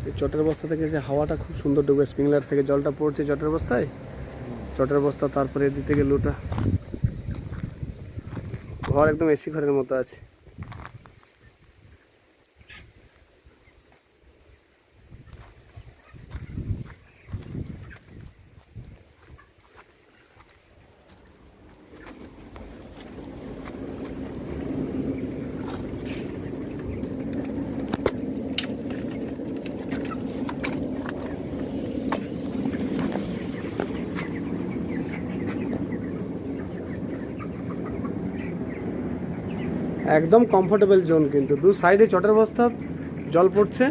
এই চটের বস্তা থেকে যে হাওয়াটা খুব সুন্দর ঢুকবে, স্প্রিংলার থেকে জলটা পড়ছে চটের বস্তায়, চটের বস্তা, তারপরে এদিক থেকে লুটা ঘর একদম এসি ঘরের মতো আছে। একদম কমফোর্টেবল জোন, কিন্তু দু সাইডে চটের বস্তা, জল পড়ছে।